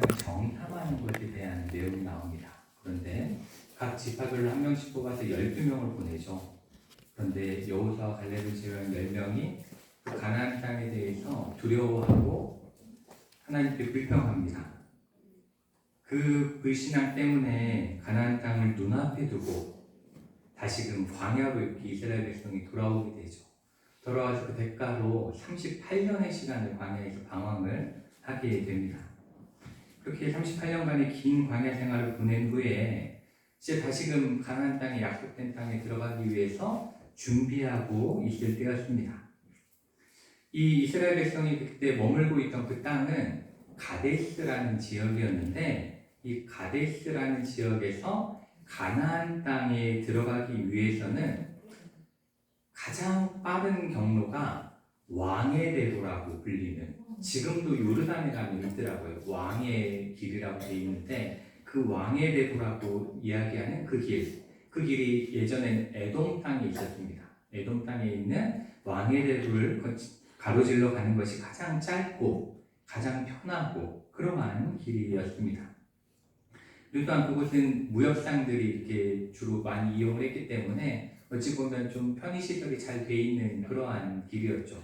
정탐하는 것에 대한 내용이 나옵니다. 그런데 각 지파별로 한 명씩 뽑아서 12명을 보내죠. 그런데 여호수아와 갈렙을 제외한 10명이 그 가나안 땅에 대해서 두려워하고 하나님께 불평합니다. 그 불신앙 때문에 가나안 땅을 눈앞에 두고 다시금 광야로 이스라엘 백성이 돌아오게 되죠. 돌아와서 그 대가로 38년의 시간을 광야에서 방황을 하게 됩니다. 그렇게 38년간의 긴 광야 생활을 보낸 후에 이제 다시금 가나안 땅에 약속된 땅에 들어가기 위해서 준비하고 있을 때였습니다. 이 이스라엘 백성이 그때 머물고 있던 그 땅은 가데스라는 지역이었는데, 이 가데스라는 지역에서 가나안 땅에 들어가기 위해서는 가장 빠른 경로가 왕의 대로라고 불리는, 지금도 요르단에 가면 있더라고요. 왕의 길이라고 되어 있는데 그 왕의 대로라고 이야기하는 그 길이 예전엔 에돔 땅에 있었습니다. 에돔 땅에 있는 왕의 대로를 가로질러 가는 것이 가장 짧고 가장 편하고 그러한 길이었습니다. 또한 그곳은 무역상들이 이렇게 주로 많이 이용을 했기 때문에 어찌 보면 좀 편의시설이 잘 돼 있는 그러한 길이었죠.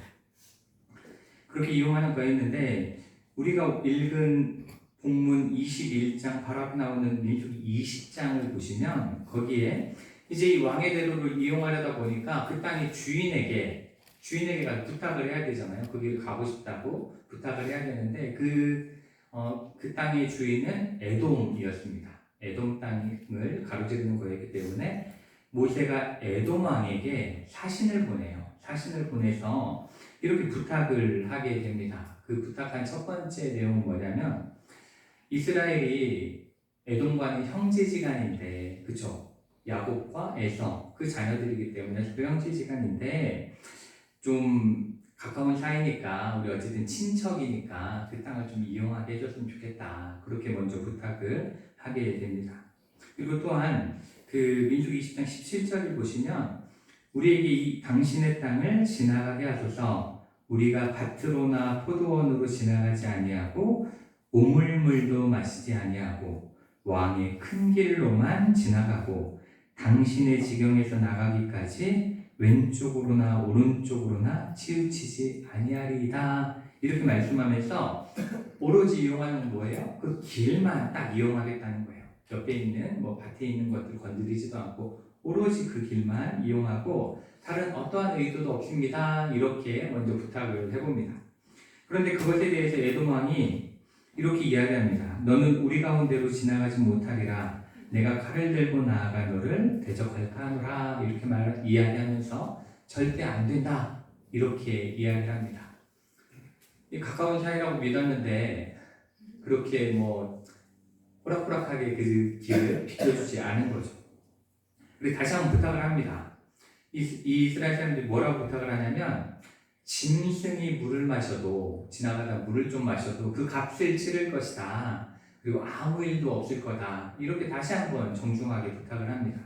그렇게 이용하는 거였는데, 우리가 읽은 본문 21장 바로 앞에 나오는 민수기 20장을 보시면 거기에 이제 이 왕의 대로를 이용하려다 보니까 그 땅의 주인에게 부탁을 해야 되잖아요. 거기를 가고 싶다고 부탁을 해야 되는데 그 땅의 주인은 에돔이었습니다. 에돔 땅을 가로지르는 거였기 때문에 모세가 에돔 왕에게 사신을 보내요. 사신을 보내서 이렇게 부탁을 하게 됩니다. 그 부탁한 첫 번째 내용은 뭐냐면, 이스라엘이 에돔과는 형제지간인데, 그쵸? 야곱과 에서 그 자녀들이기 때문에 그 형제지간인데 좀 가까운 사이니까, 우리 어쨌든 친척이니까 그 땅을 좀 이용하게 해줬으면 좋겠다. 그렇게 먼저 부탁을 하게 됩니다. 그리고 또한 그 민수기 20장 17절을 보시면, 우리에게 이 당신의 땅을 지나가게 하소서. 우리가 밭으로나 포도원으로 지나가지 아니하고 오물물도 마시지 아니하고 왕의 큰 길로만 지나가고 당신의 지경에서 나가기까지 왼쪽으로나 오른쪽으로나 치우치지 아니하리이다. 이렇게 말씀하면서 오로지 이용하는 건 뭐예요? 그 길만 딱 이용하겠다는 거예요. 옆에 있는 밭에 있는 것들 건드리지도 않고 오로지 그 길만 이용하고 다른 어떠한 의도도 없습니다. 이렇게 먼저 부탁을 해봅니다. 그런데 그것에 대해서 에돔 왕이 이렇게 이야기합니다. 너는 우리 가운데로 지나가지 못하리라. 내가 칼을 들고 나아가 너를 대적할까 하노라. 이렇게 이야기하면서 절대 안 된다. 이렇게 이야기를 합니다. 가까운 사이라고 믿었는데 그렇게 호락호락하게 그 길을 비켜주지 않은 거죠. 그리고 다시 한번 부탁을 합니다. 이 이스라엘 사람들이 뭐라고 부탁을 하냐면, 짐승이 물을 마셔도, 지나가다 물을 좀 마셔도 그 값을 치를 것이다. 그리고 아무 일도 없을 거다. 이렇게 다시 한번 정중하게 부탁을 합니다.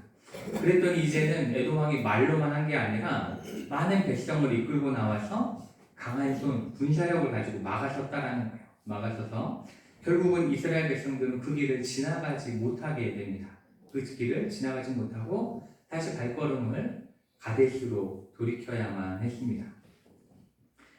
그랬더니 이제는 에돔 왕이 말로만 한 게 아니라 많은 백성을 이끌고 나와서 강한 군사력을 가지고 막아섰다라는 거예요. 막아서서 결국은 이스라엘 백성들은 그 길을 지나가지 못하게 됩니다. 그 길을 지나가지 못하고 다시 발걸음을 가데스로 돌이켜야만 했습니다.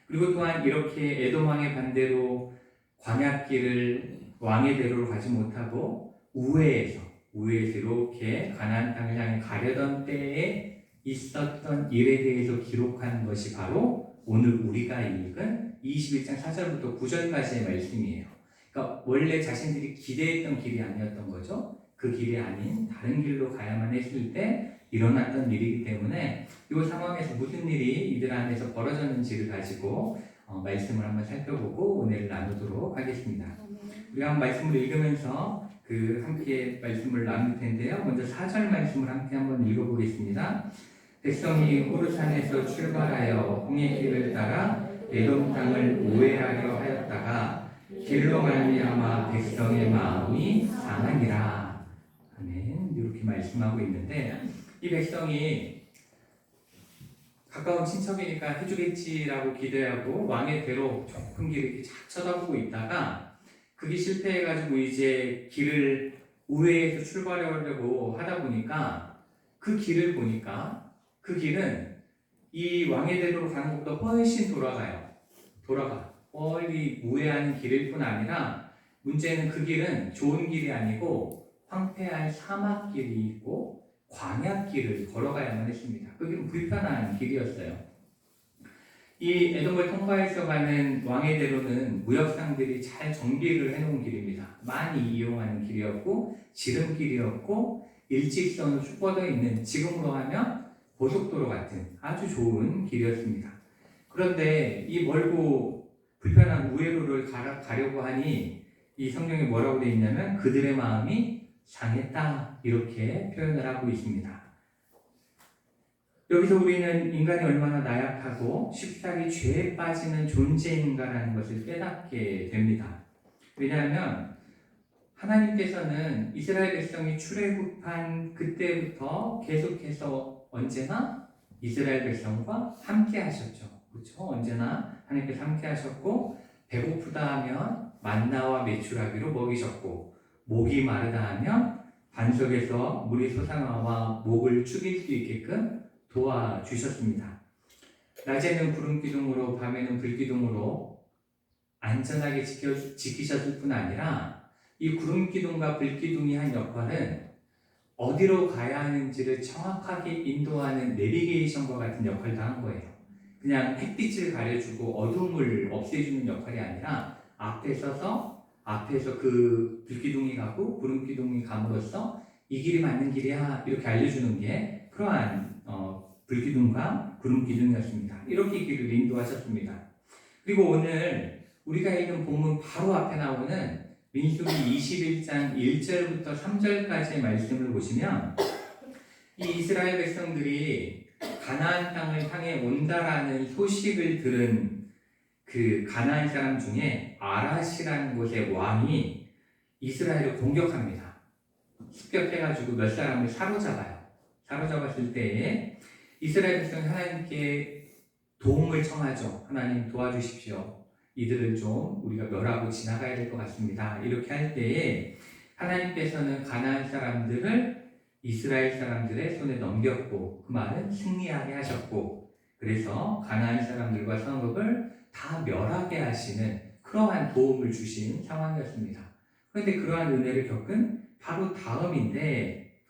그리고 또한 이렇게 에돔 왕의 반대로 광야길을 왕의 대로로 가지 못하고 우회에서 이렇게 가나안 땅을 향해 가려던 때에 있었던 일에 대해서 기록한 것이 바로 오늘 우리가 읽은 21장 4절부터 9절까지의 말씀이에요. 그러니까 원래 자신들이 기대했던 길이 아니었던 거죠. 그 길이 아닌 다른 길로 가야만 했을 때 일어났던 일이기 때문에 이 상황에서 무슨 일이 이들 안에서 벌어졌는지를 가지고 말씀을 한번 살펴보고 오늘 나누도록 하겠습니다. 우리가 한번 말씀을 읽으면서 함께 말씀을 나눌 텐데요. 먼저 4절 말씀을 함께 한번 읽어보겠습니다. 백성이 호르산에서 출발하여 홍해 길을 따라 에돔 땅을 우회하려 하였다가 길로 말미암아 백성의 마음이 상하니라. 아멘. 이렇게 말씀하고 있는데, 이 백성이 가까운 친척이니까 해주겠지라고 기대하고 왕의 대로 좁은 길을 이렇게 쫙 쳐다보고 있다가 그게 실패해가지고 이제 길을 우회해서 출발하려고 하다 보니까 그 길을 보니까 그 길은 이 왕의 대로로 가는 것보다 훨씬 돌아가. 멀리 우회하는 길일 뿐 아니라 문제는 그 길은 좋은 길이 아니고 황폐한 사막길이 있고 광야길을 걸어가야만 했습니다. 그 길은 불편한 길이었어요. 이 에돔을 통과해서 가는 왕의 대로는 무역상들이 잘 정비를 해놓은 길입니다. 많이 이용하는 길이었고 지름길이었고 일직선으로 쭉 뻗어 있는, 지금으로 하면 고속도로 같은 아주 좋은 길이었습니다. 그런데 이 멀고 불편한 우회로를 가려고 하니 이 성경에 뭐라고 되어 있냐면 그들의 마음이 상했다, 이렇게 표현을 하고 있습니다. 여기서 우리는 인간이 얼마나 나약하고 쉽사리 죄에 빠지는 존재인가라는 것을 깨닫게 됩니다. 왜냐하면 하나님께서는 이스라엘 백성이 출애굽한 그때부터 계속해서 언제나 이스라엘 백성과 함께 하셨죠. 그렇죠? 언제나 하나님께서 함께 하셨고, 배고프다 하면 만나와 메추라기로 먹이셨고, 목이 마르다 하면 반석에서 물이 솟아나와 목을 축일 수 있게끔 도와주셨습니다. 낮에는 구름 기둥으로 밤에는 불 기둥으로 안전하게 지키셨을 뿐 아니라 이 구름 기둥과 불 기둥이 한 역할은 어디로 가야 하는지를 정확하게 인도하는 내비게이션과 같은 역할을 한 거예요. 그냥 햇빛을 가려주고 어둠을 없애주는 역할이 아니라 앞에서 그 불기둥이 가고 구름 기둥이 감으로써 이 길이 맞는 길이야, 이렇게 알려주는 게 그러한 불기둥과 구름 기둥이었습니다. 이렇게 길을 인도하셨습니다. 그리고 오늘 우리가 읽은 본문 바로 앞에 나오는 민수기 21장 1절부터 3절까지의 말씀을 보시면 이 이스라엘 백성들이 가나안 땅을 향해 온다라는 소식을 들은 그 가나안 사람 중에 아라시라는 곳의 왕이 이스라엘을 공격합니다. 습격해가지고 몇 사람을 사로잡아요. 사로잡았을 때에 이스라엘 백성이 하나님께 도움을 청하죠. 하나님 도와주십시오. 이들을 좀 우리가 멸하고 지나가야 될 것 같습니다. 이렇게 할 때에 하나님께서는 가나안 사람들을 이스라엘 사람들의 손에 넘겼고, 그 말은 승리하게 하셨고, 그래서 가나안 사람들과 성읍을 다 멸하게 하시는 그러한 도움을 주신 상황이었습니다. 그런데 그러한 은혜를 겪은 바로 다음인데,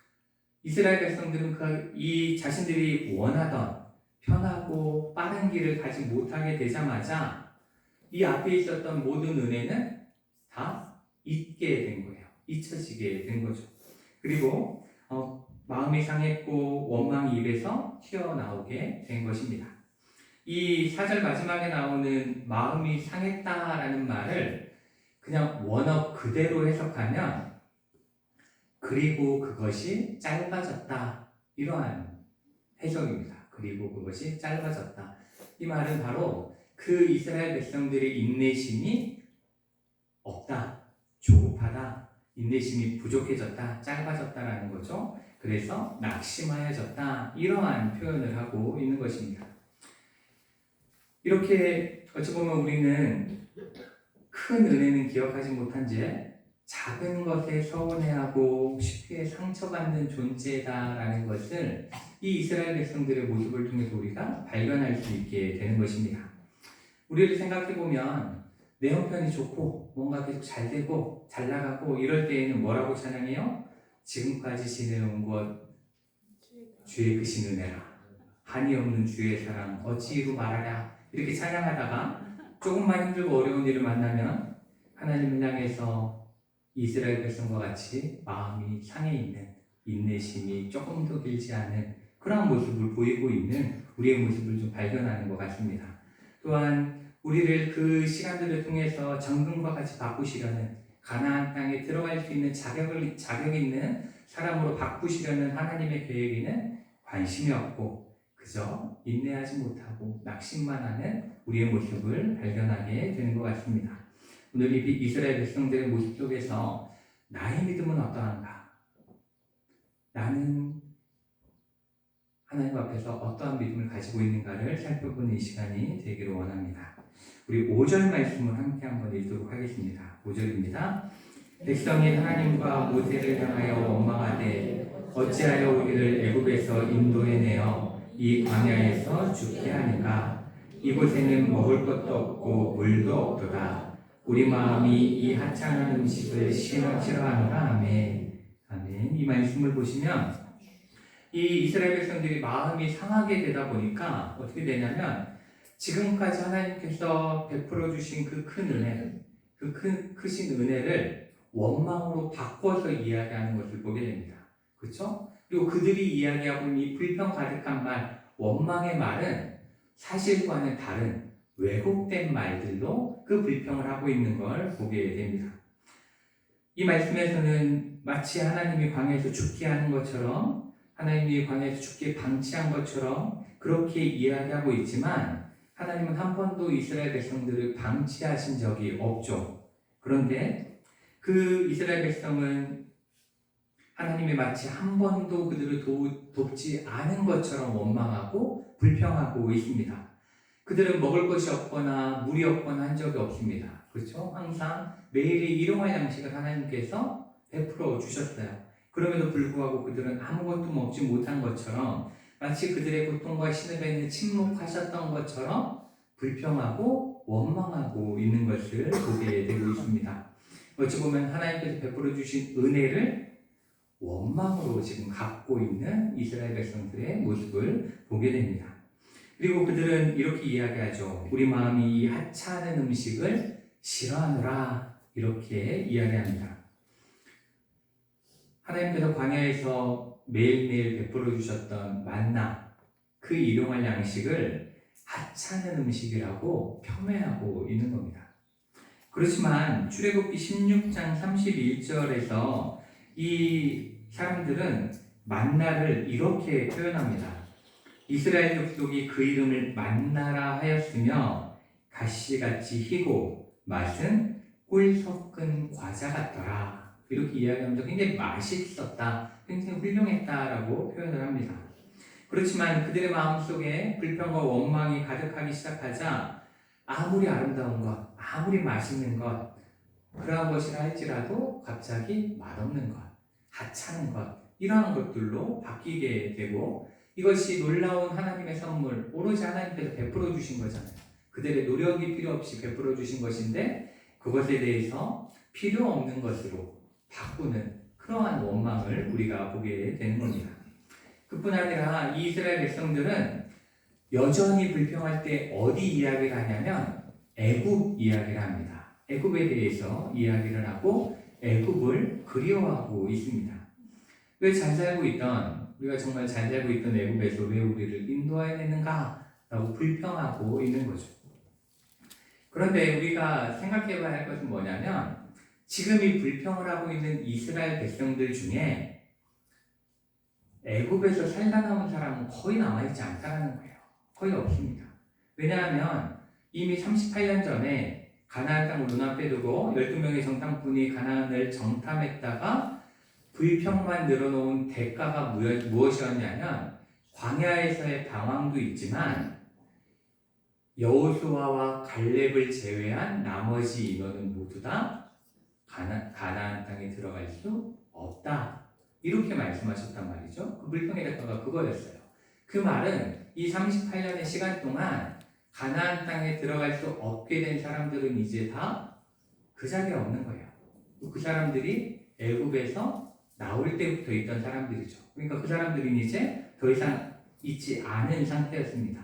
이스라엘 백성들은 이 자신들이 원하던 편하고 빠른 길을 가지 못하게 되자마자 이 앞에 있었던 모든 은혜는 다 잊게 된 거예요. 잊혀지게 된 거죠. 그리고 마음이 상했고 원망이 입에서 튀어나오게 된 것입니다. 이 4절 마지막에 나오는 마음이 상했다라는 말을 그냥 원어 그대로 해석하면 그리고 그것이 짧아졌다, 이러한 해석입니다. 그리고 그것이 짧아졌다. 이 말은 바로 그 이스라엘 백성들의 인내심이 없다, 조급하다, 인내심이 부족해졌다, 짧아졌다라는 거죠. 그래서 낙심하여졌다, 이러한 표현을 하고 있는 것입니다. 이렇게 어찌 보면 우리는 큰 은혜는 기억하지 못한 채 작은 것에 서운해하고 쉽게 상처받는 존재다라는 것을 이 이스라엘 백성들의 모습을 통해서 우리가 발견할 수 있게 되는 것입니다. 우리를 생각해보면 내 형편이 좋고 뭔가 계속 잘 되고 잘 나가고 이럴 때에는 뭐라고 찬양해요? 지금까지 지내온 것 주의 크신 은혜라, 한이 없는 주의 사랑 어찌 이루 말하랴, 이렇게 찬양하다가 조금만 힘들고 어려운 일을 만나면 하나님을 향해서 이스라엘 백성과 같이 마음이 상해 있는, 인내심이 조금 더 길지 않은 그런 모습을 보이고 있는 우리의 모습을 좀 발견하는 것 같습니다. 또한 우리를 그 시간들을 통해서 정금과 같이 바꾸시려는, 가나안 땅에 들어갈 수 있는 자격 있는 사람으로 바꾸시려는 하나님의 계획에는 관심이 없고 그저 인내하지 못하고 낙심만 하는 우리의 모습을 발견하게 되는 것 같습니다. 오늘 이 이스라엘 백성들의 모습 속에서 나의 믿음은 어떠한가? 나는 하나님 앞에서 어떠한 믿음을 가지고 있는가를 살펴보는 이 시간이 되기를 원합니다. 우리 5절 말씀을 함께 한번 읽도록 하겠습니다. 5절입니다. 백성이 하나님과 모세를 향하여 원망하되 어찌하여 우리를 애굽에서 인도해내어 이 광야에서 죽게 하는가? 이곳에는 먹을 것도 없고 물도 없도다. 우리 마음이 이 하찮은 음식을 싫어하노라. 아멘. 아멘. 이 말씀을 보시면 이 이스라엘 백성들이 마음이 상하게 되다 보니까 어떻게 되냐면 지금까지 하나님께서 베풀어 주신 그 큰 은혜, 그 크신 은혜를 원망으로 바꿔서 이야기하는 것을 보게 됩니다. 그렇죠? 그리고 그들이 이야기하고 있는 이 불평 가득한 말, 원망의 말은 사실과는 다른 왜곡된 말들로 그 불평을 하고 있는 걸 보게 됩니다. 이 말씀에서는 마치 하나님이 광야에서 죽게 하는 것처럼, 하나님이 광야에서 죽게 방치한 것처럼 그렇게 이야기하고 있지만 하나님은 한 번도 이스라엘 백성들을 방치하신 적이 없죠. 그런데 그 이스라엘 백성은 하나님이 마치 한 번도 그들을 돕지 않은 것처럼 원망하고 불평하고 있습니다. 그들은 먹을 것이 없거나 물이 없거나 한 적이 없습니다. 그렇죠? 항상 매일의 일용할 양식을 하나님께서 베풀어 주셨어요. 그럼에도 불구하고 그들은 아무것도 먹지 못한 것처럼 마치 그들의 고통과 신음에는 침묵하셨던 것처럼 불평하고 원망하고 있는 것을 보게 되고 있습니다. 어찌 보면 하나님께서 베풀어 주신 은혜를 원망으로 지금 갖고 있는 이스라엘 백성들의 모습을 보게 됩니다. 그리고 그들은 이렇게 이야기하죠. 우리 마음이 이 하찮은 음식을 싫어하노라. 이렇게 이야기합니다. 하나님께서 광야에서 매일매일 베풀어 주셨던 만나, 그 일용할 양식을 하찮은 음식이라고 폄훼하고 있는 겁니다. 그렇지만 출애굽기 16장 31절에서 이 사람들은 만나를 이렇게 표현합니다. 이스라엘 족속이 그 이름을 만나라 하였으며 가시같이 희고 맛은 꿀 섞은 과자 같더라. 이렇게 이야기하면서 굉장히 맛있었다, 굉장히 훌륭했다라고 표현을 합니다. 그렇지만 그들의 마음속에 불평과 원망이 가득하기 시작하자 아무리 아름다운 것, 아무리 맛있는 것, 그러한 것이라 할지라도 갑자기 맛없는 것, 하찮은 것, 이러한 것들로 바뀌게 되고 이것이 놀라운 하나님의 선물, 오로지 하나님께서 베풀어 주신 거잖아요. 그들의 노력이 필요 없이 베풀어 주신 것인데 그것에 대해서 필요 없는 것으로 바꾸는 그러한 원망을 우리가 보게 되는 겁니다. 그뿐 아니라 이 이스라엘 백성들은 여전히 불평할 때 어디 이야기를 하냐면 애굽 이야기를 합니다. 애굽에 대해서 이야기를 하고 애굽을 그리워하고 있습니다. 왜 잘 살고 있던, 우리가 정말 잘 살고 있던 애굽에서 왜 우리를 인도해내는가 라고 불평하고 있는 거죠. 그런데 우리가 생각해 봐야 할 것은 뭐냐면 지금 이 불평을 하고 있는 이스라엘 백성들 중에 애굽에서 살다 남은 사람은 거의 남아있지 않다는 거예요. 거의 없습니다. 왜냐하면 이미 38년 전에 가나안 땅을 눈앞에 두고 12명의 정탐꾼이 가나안을 정탐했다가 불평만 늘어놓은 대가가 무엇이었냐면 광야에서의 방황도 있지만 여호수아와 갈렙을 제외한 나머지 인원은 모두 다 가나안 땅에 들어갈 수 없다. 이렇게 말씀하셨단 말이죠. 그 불평의 대가가 그거였어요. 그 말은 이 38년의 시간 동안 가나안 땅에 들어갈 수 없게 된 사람들은 이제 다 그 자리에 없는 거예요. 그 사람들이 애굽에서 나올 때부터 있던 사람들이죠. 그러니까 그 사람들은 이제 더 이상 있지 않은 상태였습니다.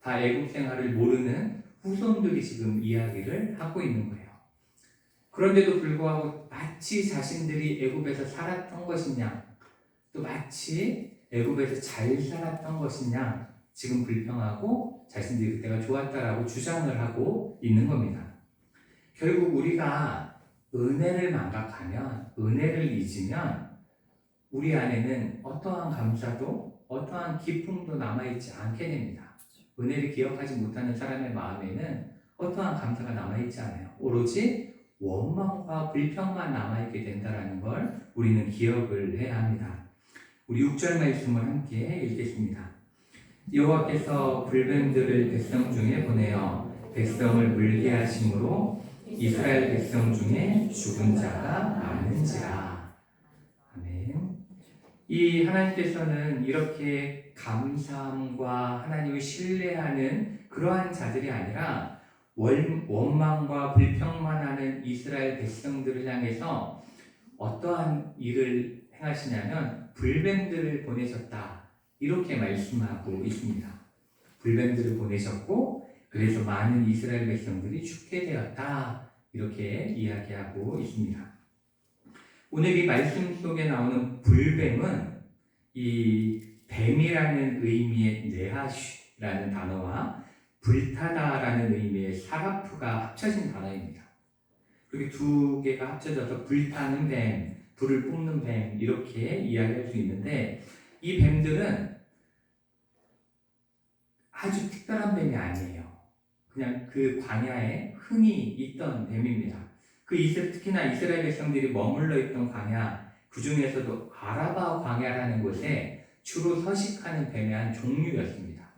다 애굽 생활을 모르는 후손들이 지금 이야기를 하고 있는 거예요. 그런데도 불구하고 마치 자신들이 애굽에서 살았던 것이냐, 또 마치 애굽에서 잘 살았던 것이냐 지금 불평하고 자신들이 그때가 좋았다라고 주장을 하고 있는 겁니다. 결국 우리가 은혜를 망각하면, 은혜를 잊으면 우리 안에는 어떠한 감사도 어떠한 기쁨도 남아있지 않게 됩니다. 은혜를 기억하지 못하는 사람의 마음에는 어떠한 감사가 남아있지 않아요. 오로지 원망과 불평만 남아있게 된다는 걸 우리는 기억을 해야 합니다. 우리 6절 말씀을 함께 읽겠습니다. 여호와께서 불뱀들을 백성 중에 보내어 백성을 물게 하심으로 이스라엘 백성 중에 죽은 자가 많은지라. 아멘. 이 하나님께서는 이렇게 감사함과 하나님을 신뢰하는 그러한 자들이 아니라 원망과 불평만 하는 이스라엘 백성들을 향해서 어떠한 일을 행하시냐면 불뱀들을 보내셨다, 이렇게 말씀하고 있습니다. 불뱀들을 보내셨고 그래서 많은 이스라엘 백성들이 죽게 되었다, 이렇게 이야기하고 있습니다. 오늘 이 말씀 속에 나오는 불뱀은 이 뱀이라는 의미의 네하슈라는 단어와 불타다라는 의미의 사라프가 합쳐진 단어입니다. 그리고 두 개가 합쳐져서 불타는 뱀, 불을 뿜는 뱀, 이렇게 이야기할 수 있는데, 이 뱀들은 아주 특별한 뱀이 아니에요. 그냥 그 광야에 흔히 있던 뱀입니다. 특히나 이스라엘 백성들이 머물러 있던 광야, 그 중에서도 아라바 광야라는 곳에 주로 서식하는 뱀의 한 종류였습니다.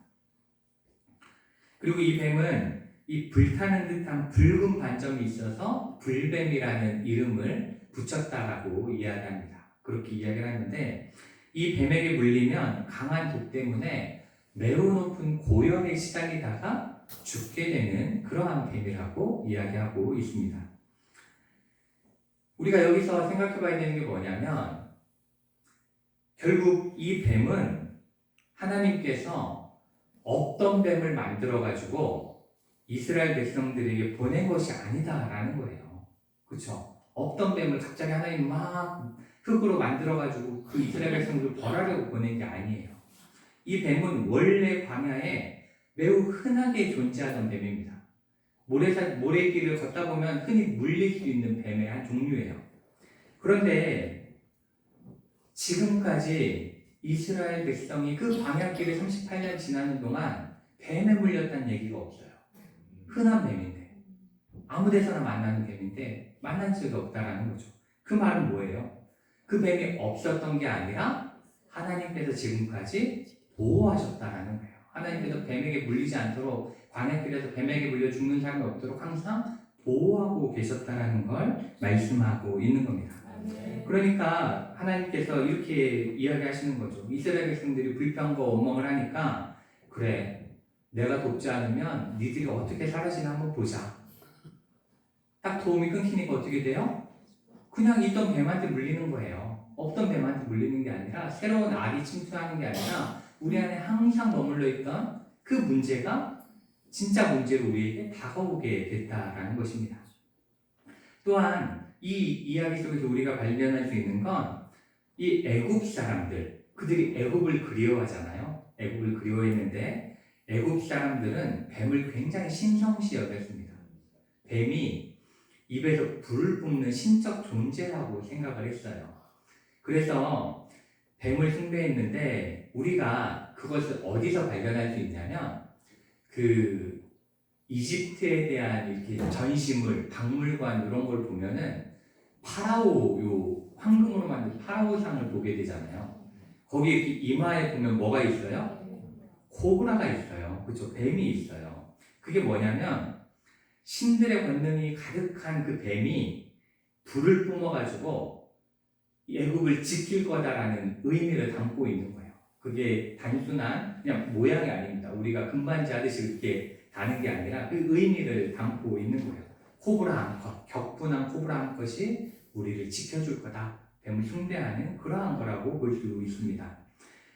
그리고 이 뱀은 이 불타는 듯한 붉은 반점이 있어서 불뱀이라는 이름을 붙였다라고 이야기합니다. 그렇게 이야기를 하는데, 이 뱀에게 물리면 강한 독 때문에 매우 높은 고열에 시달리다가 죽게 되는 그러한 뱀이라고 이야기하고 있습니다. 우리가 여기서 생각해 봐야 되는 게 뭐냐면, 결국 이 뱀은 하나님께서 없던 뱀을 만들어가지고 이스라엘 백성들에게 보낸 것이 아니다라는 거예요. 그렇죠? 없던 뱀을 갑자기 하나님 막 흙으로 만들어가지고 그 이스라엘 백성들을 벌하려고 보낸 게 아니에요. 이 뱀은 원래 광야에 매우 흔하게 존재하던 뱀입니다. 모래길을 걷다 보면 흔히 물릴 수 있는 뱀의 한 종류예요. 그런데 지금까지 이스라엘 백성이 그 광야길을 38년 지나는 동안 뱀에 물렸다는 얘기가 없어요. 흔한 뱀인데, 아무 데서나 만나는 뱀인데 만난 적이 없다라는 거죠. 그 말은 뭐예요? 그 뱀이 없었던 게 아니라 하나님께서 지금까지 보호하셨다라는 거예요. 하나님께서 뱀에게 물리지 않도록, 광야길에서 뱀에게 물려 죽는 사람이 없도록 항상 보호하고 계셨다라는 걸 말씀하고 있는 겁니다. 그러니까 하나님께서 이렇게 이야기하시는 거죠. 이스라엘 백성들이 불평과 원망을 하니까, 그래, 내가 돕지 않으면 니들이 어떻게 사라지나 한번 보자. 딱 도움이 끊기니까 어떻게 돼요? 그냥 있던 뱀한테 물리는 거예요. 없던 뱀한테 물리는 게 아니라, 새로운 알이 침투하는 게 아니라 우리 안에 항상 머물러 있던 그 문제가 진짜 문제로 우리에게 다가오게 됐다라는 것입니다. 또한 이 이야기 속에서 우리가 발견할 수 있는 건, 이 애굽 사람들, 그들이 애굽을 그리워하잖아요. 애굽을 그리워했는데 애굽 사람들은 뱀을 굉장히 신성시 여겼습니다. 뱀이 입에서 불을 뿜는 신적 존재라고 생각을 했어요. 그래서 뱀을 숭배했는데, 우리가 그것을 어디서 발견할 수 있냐면, 이집트에 대한 이렇게 전시물, 박물관 이런 걸 보면은 파라오, 황금으로 만든 파라오상을 보게 되잖아요. 거기 이렇게 이마에 보면 뭐가 있어요? 코브라가 있어요. 그렇죠? 뱀이 있어요. 그게 뭐냐면, 신들의 권능이 가득한 그 뱀이 불을 뿜어가지고 애굽을 지킬 거다라는 의미를 담고 있는 거예요. 그게 단순한 그냥 모양이 아닙니다. 우리가 금반지 하듯이 이렇게 다는 게 아니라 그 의미를 담고 있는 거예요. 코브라 암컷, 격분한 코브라 암컷이 우리를 지켜줄 거다. 뱀을 숭배하는 그러한 거라고 볼 수 있습니다.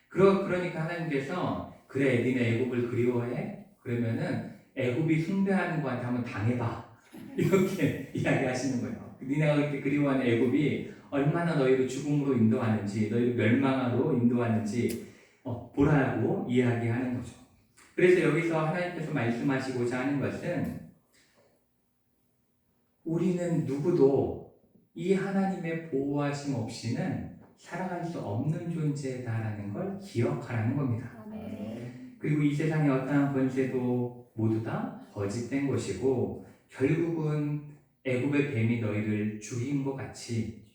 그러니까 하나님께서, 그래, 니네 애굽을 그리워해? 그러면은 애굽이 숭배하는 거한테 한번 당해봐. 이렇게 이야기하시는 거예요. 니네가 그렇게 그리워하는 애굽이 얼마나 너희를 죽음으로 인도하는지, 너희를 멸망하로 인도하는지 보라고 이야기하는 거죠. 그래서 여기서 하나님께서 말씀하시고자 하는 것은, 우리는 누구도 이 하나님의 보호하심 없이는 살아갈 수 없는 존재다라는 걸 기억하라는 겁니다. 그리고 이 세상의 어떠한 권세도 모두 다 거짓된 것이고, 결국은 애굽의 뱀이 너희를 죽인 것 같이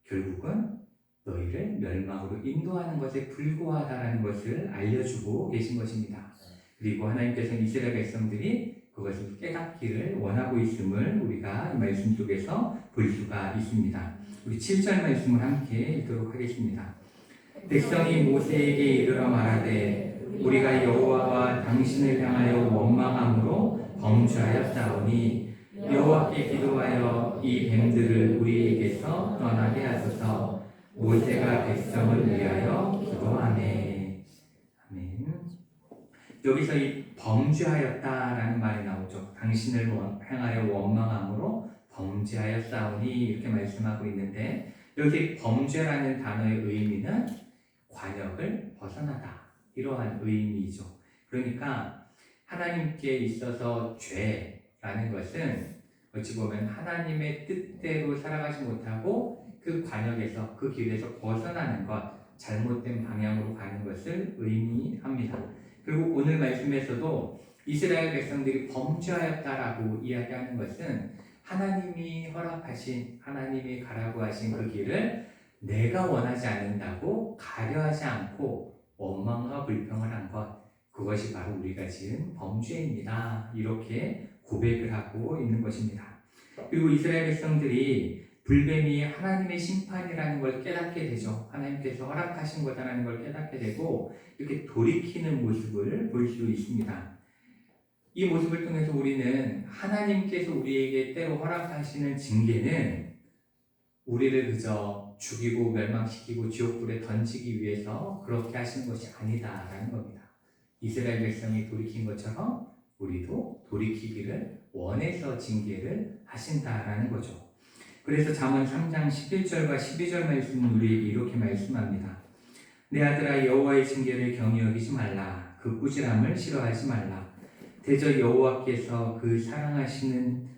결국은 너희를 멸망으로 인도하는 것에 불과하다는 것을 알려주고 계신 것입니다. 그리고 하나님께서는 이스라엘 백성들이 그것을 깨닫기를 원하고 있음을 우리가 이 말씀 속에서 볼 수가 있습니다. 우리 7절 말씀을 함께 읽도록 하겠습니다. 백성이 모세에게 이르러 말하되 우리가 여호와와 당신을 향하여 원망함으로 범죄하였사오니 여호와께 기도하여 이 뱀들을 우리에게서 떠나게 하소서. 모세가 백성을 위하여 기도하네. 아멘. 여기서 이 범죄하였다라는 말이 나오죠. 당신을 향하여 원망함으로 범죄하였사오니 이렇게 말씀하고 있는데, 여기 범죄라는 단어의 의미는 관역을 벗어나다, 이러한 의미이죠. 그러니까 하나님께 있어서 죄라는 것은 어찌 보면 하나님의 뜻대로 살아가지 못하고 그 관역에서, 그 길에서 벗어나는 것, 잘못된 방향으로 가는 것을 의미합니다. 그리고 오늘 말씀에서도 이스라엘 백성들이 범죄하였다라고 이야기하는 것은 하나님이 허락하신, 하나님이 가라고 하신 그 길을 내가 원하지 않는다고 가려하지 않고 원망과 불평을 한 것, 그것이 바로 우리가 지은 범죄입니다. 이렇게 고백을 하고 있는 것입니다. 그리고 이스라엘 백성들이 불뱀이 하나님의 심판이라는 걸 깨닫게 되죠. 하나님께서 허락하신 거다라는 걸 깨닫게 되고 이렇게 돌이키는 모습을 볼 수 있습니다. 이 모습을 통해서 우리는 하나님께서 우리에게 때로 허락하시는 징계는 우리를 그저 죽이고 멸망시키고 지옥불에 던지기 위해서 그렇게 하시는 것이 아니다라는 겁니다. 이스라엘 백성이 돌이킨 것처럼 우리도 돌이키기를 원해서 징계를 하신다라는 거죠. 그래서 잠언 3장 11절과 12절 말씀은 우리에게 이렇게 말씀합니다. 내 아들아, 여호와의 징계를 경히 여기지 말라. 그 꾸지람을 싫어하지 말라. 대저 여호와께서 그 사랑하시는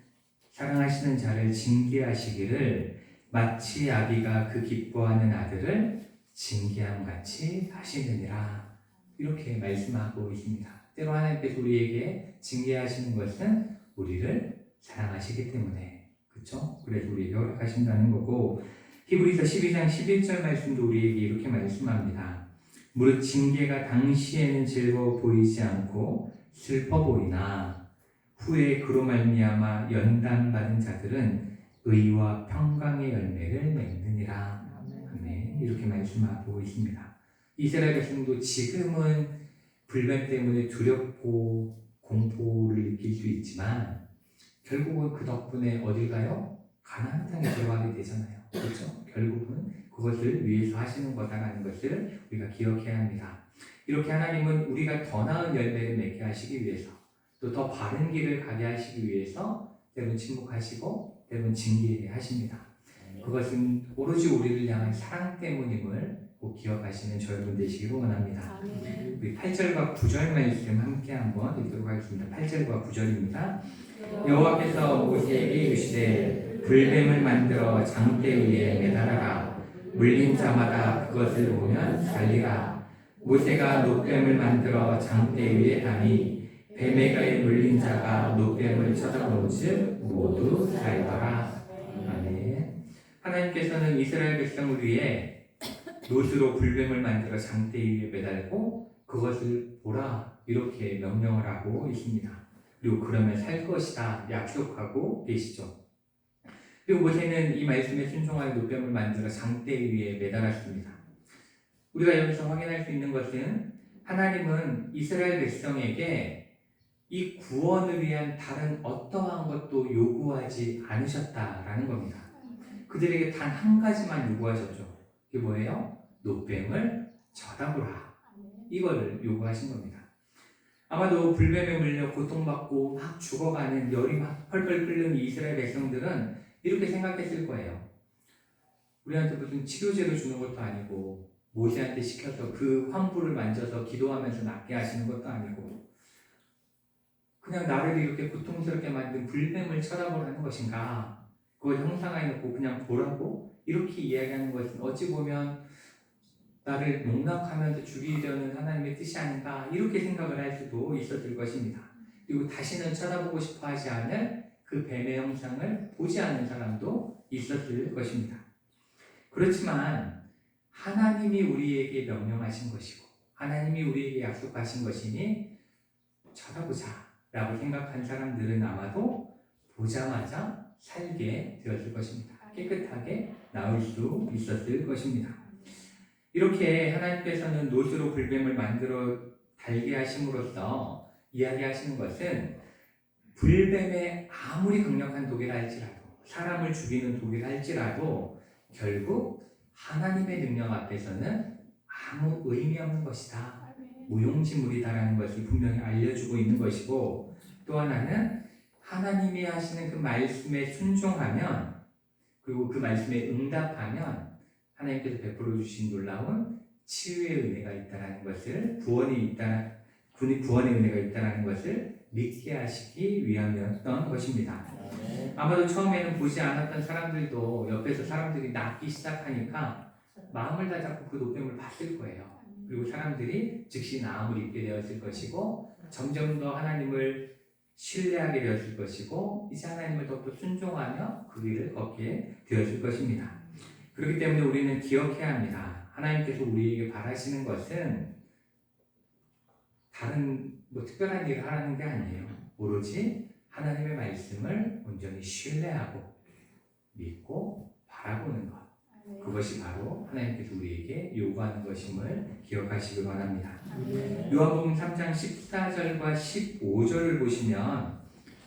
자를 징계하시기를 마치 아비가 그 기뻐하는 아들을 징계함 같이 하시느니라. 이렇게 말씀하고 있습니다. 때로 하나님께서 우리에게 징계하시는 것은 우리를 사랑하시기 때문에, 그렇죠? 그래서 우리에게 허락하신다는 거고, 히브리서 12장 11절 말씀도 우리에게 이렇게 말씀합니다. 무릇 징계가 당시에는 즐거워 보이지 않고 슬퍼 보이나 후에 그로 말미암아 연단받은 자들은 의와 평강의 열매를 맺느니라. 아멘. 이렇게 말씀하고 있습니다. 이스라엘 백성도 지금은 불뱀 때문에 두렵고 공포를 느낄 수 있지만 결국은 그 덕분에 어딜 가요? 가나안 땅에 들어가게 되잖아요. 그렇죠? 결국은 그것을 위해서 하시는 거다라는 것을 우리가 기억해야 합니다. 이렇게 하나님은 우리가 더 나은 열매를 맺게 하시기 위해서, 또 더 바른 길을 가게 하시기 위해서 때론 침묵하시고 때론 징계하십니다. 그것은 오로지 우리를 향한 사랑 때문임을 꼭 기억하시는 저 여러분 되시기를 원합니다. 우리 8절과 9절 말씀 함께 한번 읽도록 하겠습니다. 8절과 9절입니다. 여호와께서 모세에게 이르시되 불뱀을 만들어 장대 위에 매달아라. 물린 자마다 그것을 보면 살리라. 모세가 놋뱀을 만들어 장대 위에 다니 뱀에 가에 물린 자가 놋뱀을 쳐다본즉 모두 살더라. 아멘. 하나님께서는 이스라엘 백성을 위해 놋으로 불뱀을 만들어 장대 위에 매달고 그것을 보라, 이렇게 명령을 하고 있습니다. 그리고 그러면 살 것이다 약속하고 계시죠. 그리고 모세는 이 말씀에 순종하여 놋뱀을 만들어 장대 위에 매달았습니다. 우리가 여기서 확인할 수 있는 것은 하나님은 이스라엘 백성에게 이 구원을 위한 다른 어떠한 것도 요구하지 않으셨다라는 겁니다. 그들에게 단 한 가지만 요구하셨죠. 그게 뭐예요? 놋뱀을 쳐다보라. 이거를 요구하신 겁니다. 아마도 불뱀에 물려 고통받고 막 죽어가는 열이 막 펄펄 끓는 이스라엘 백성들은 이렇게 생각했을 거예요. 우리한테 무슨 치료제를 주는 것도 아니고 모세한테 시켜서 그 환부를 만져서 기도하면서 낫게 하시는 것도 아니고 그냥 나를 이렇게 고통스럽게 만든 불뱀을 쳐다보라는 것인가? 그걸 형상화해 놓고 그냥 보라고? 이렇게 이야기하는 것은 어찌 보면 나를 농락하면서 죽이려는 하나님의 뜻이 아닌가? 이렇게 생각을 할 수도 있었을 것입니다. 그리고 다시는 쳐다보고 싶어 하지 않을 그 뱀의 형상을 보지 않는 사람도 있었을 것입니다. 그렇지만 하나님이 우리에게 명령하신 것이고 하나님이 우리에게 약속하신 것이니 쳐다보자. 라고 생각한 사람들은 아마도 보자마자 살게 되었을 것입니다. 깨끗하게 나올 수 있었을 것입니다. 이렇게 하나님께서는 노스로 불뱀을 만들어 달게 하심으로써 이야기하시는 것은 불뱀의 아무리 강력한 독이라 할지라도, 사람을 죽이는 독이라 할지라도 결국 하나님의 능력 앞에서는 아무 의미 없는 것이다, 무용지물이다라는 것을 분명히 알려주고 있는 것이고, 또 하나는 하나님이 하시는 그 말씀에 순종하면, 그리고 그 말씀에 응답하면 하나님께서 베풀어 주신 놀라운 치유의 은혜가 있다는 것을, 구원의 은혜가 있다는 것을 믿게 하시기 위함이었던 것입니다. 아마도 처음에는 보지 않았던 사람들도 옆에서 사람들이 낫기 시작하니까 마음을 다 잡고 그 노뱀을 봤을 거예요. 그리고 사람들이 즉시 나음을 입게 되었을 것이고, 점점 더 하나님을 신뢰하게 되었을 것이고, 이제 하나님을 더욱더 순종하며 그 길을 걷게 되었을 것입니다. 그렇기 때문에 우리는 기억해야 합니다. 하나님께서 우리에게 바라시는 것은 다른 특별한 일을 하라는 게 아니에요. 오로지 하나님의 말씀을 온전히 신뢰하고 믿고 바라보는 것, 그것이 바로 하나님께서 우리에게 요구하는 것임을 기억하시기 바랍니다. 요한복음 3장 14절과 15절을 보시면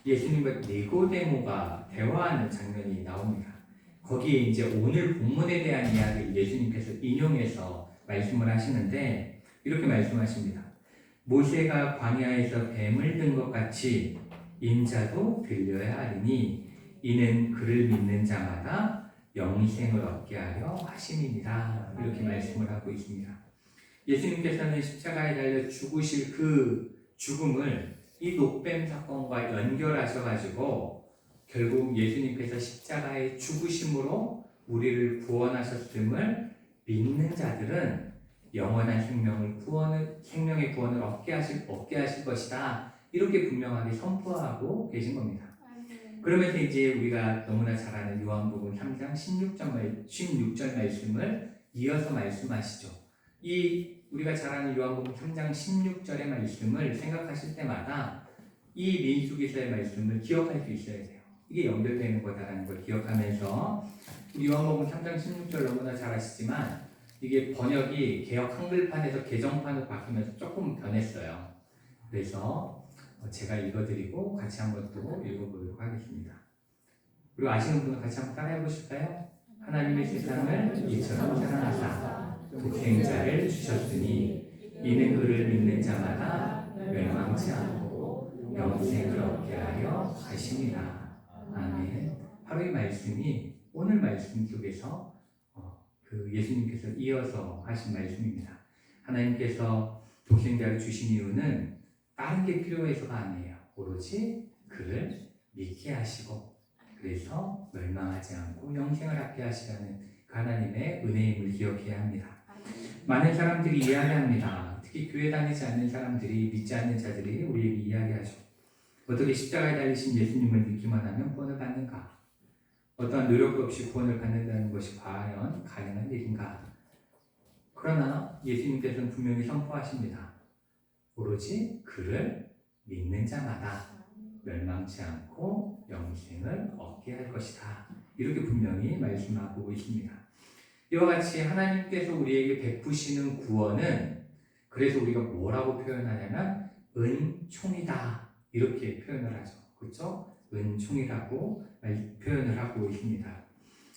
예수님과 니고데모가 대화하는 장면이 나옵니다. 거기에 이제 오늘 본문에 대한 이야기를 예수님께서 인용해서 말씀을 하시는데 이렇게 말씀하십니다. 모세가 광야에서 뱀을 든 것 같이 인자도 들려야 하리니 이는 그를 믿는 자마다 영생을 얻게 하려 하심이니라. 이렇게 말씀을 하고 있습니다. 예수님께서는 십자가에 달려 죽으실 그 죽음을 이 녹뱀 사건과 연결하셔가지고 결국 예수님께서 십자가의 죽으심으로 우리를 구원하셨음을 믿는 자들은 영원한 생명의 구원을 얻게 하실 것이다. 이렇게 분명하게 선포하고 계신 겁니다. 그러면서 이제 우리가 너무나 잘 아는 요한복음 3장 16절 말씀을 이어서 말씀하시죠. 우리가 잘 아는 요한복음 3장 16절의 말씀을 생각하실 때마다 이 민수기서의 말씀을 기억할 수 있어야 돼요. 이게 연결되는 거다라는 걸 기억하면서, 우리 요한복음 3장 16절 너무나 잘 아시지만 이게 번역이 개역 한글판에서 개정판으로 바뀌면서 조금 변했어요. 그래서 제가 읽어드리고 같이 한번 또 읽어보도록 하겠습니다. 그리고 아시는 분은 같이 한번 따라해 보실까요? 하나님의 세상을 이처럼 사랑하사 독생자를 주셨으니 이는 그를 믿는 자마다 멸망치 않고 영생을 얻게 하려 하심이라. 아멘. 바로 이 말씀이 오늘 말씀 속에서 그 예수님께서 이어서 하신 말씀입니다. 하나님께서 독생자를 주신 이유는 다른 게 필요해서가 아니에요. 오로지 그를 믿게 하시고, 그래서 멸망하지 않고 영생을 얻게 하시라는 그 하나님의 은혜임을 기억해야 합니다. 많은 사람들이 이야기합니다. 특히 교회 다니지 않는 사람들이, 믿지 않는 자들이 우리에게 이야기하죠. 어떻게 십자가에 달리신 예수님을 믿기만 하면 구원을 받는가? 어떠한 노력 없이 구원을 받는다는 것이 과연 가능한 일인가? 그러나 예수님께서는 분명히 선포하십니다. 오로지 그를 믿는 자마다 멸망치 않고 영생을 얻게 할 것이다. 이렇게 분명히 말씀하고 있습니다. 이와 같이 하나님께서 우리에게 베푸시는 구원은, 그래서 우리가 뭐라고 표현하냐면 은총이다. 이렇게 표현을 하죠. 그렇죠? 은총이라고 표현을 하고 있습니다.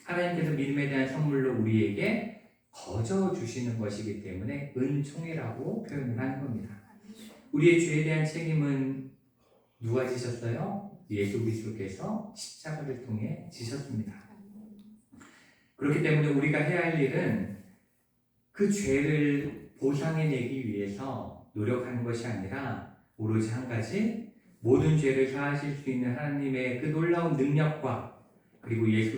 하나님께서 믿음에 대한 선물로 우리에게 거저 주시는 것이기 때문에 은총이라고 표현을 하는 겁니다. 우리의 죄에 대한 책임은 누가 지셨어요? 예수 그리스도께서 십자가를 통해 지셨습니다. 그렇기 때문에 우리가 해야 할 일은 그 죄를 보상해내기 위해서 노력하는 것이 아니라 오로지 한 가지, 모든 죄를 사하실 수 있는 하나님의 그 놀라운 능력과 그리고 예수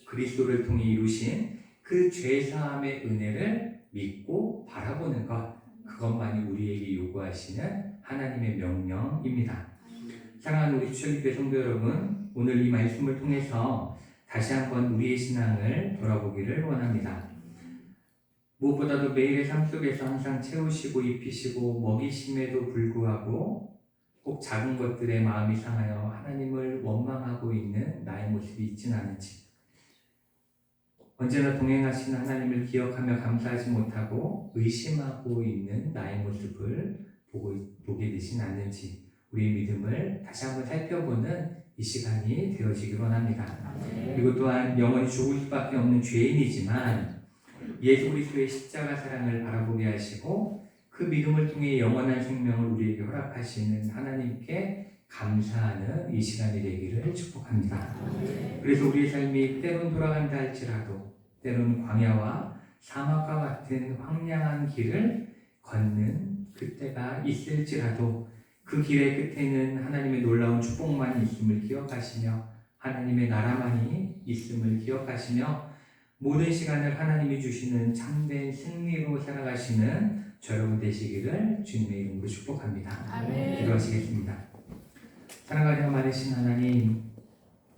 그리스도를 통해 이루신 그 죄사함의 은혜를 믿고 바라보는 것, 그것만이 우리에게 요구하시는 하나님의 명령입니다. 사랑하는 우리 주철교회 성도 여러분, 오늘 이 말씀을 통해서 다시 한번 우리의 신앙을 돌아보기를 원합니다. 무엇보다도 매일의 삶 속에서 항상 채우시고 입히시고 먹이심에도 불구하고 꼭 작은 것들에 마음이 상하여 하나님을 원망하고 있는 나의 모습이 있진 않은지, 언제나 동행하시는 하나님을 기억하며 감사하지 못하고 의심하고 있는 나의 모습을 보게 되진 않는지, 우리의 믿음을 다시 한번 살펴보는 이 시간이 되어지길 원합니다. 그리고 또한 영원히 죽을 수밖에 없는 죄인이지만 예수 그리스도의 십자가 사랑을 바라보게 하시고 그 믿음을 통해 영원한 생명을 우리에게 허락하시는 하나님께 감사하는 이 시간이 되기를 축복합니다. 그래서 우리의 삶이 때론 돌아간다 할지라도, 때론 광야와 사막과 같은 황량한 길을 걷는 그때가 있을지라도 그 길의 끝에는 하나님의 놀라운 축복만이 있음을 기억하시며 하나님의 나라만이 있음을 기억하시며 모든 시간을 하나님이 주시는 참된 승리로 살아가시는 저 여러분 되시기를 주님의 이름으로 축복합니다. 기도하시겠습니다. 사랑하며 많으신 하나님,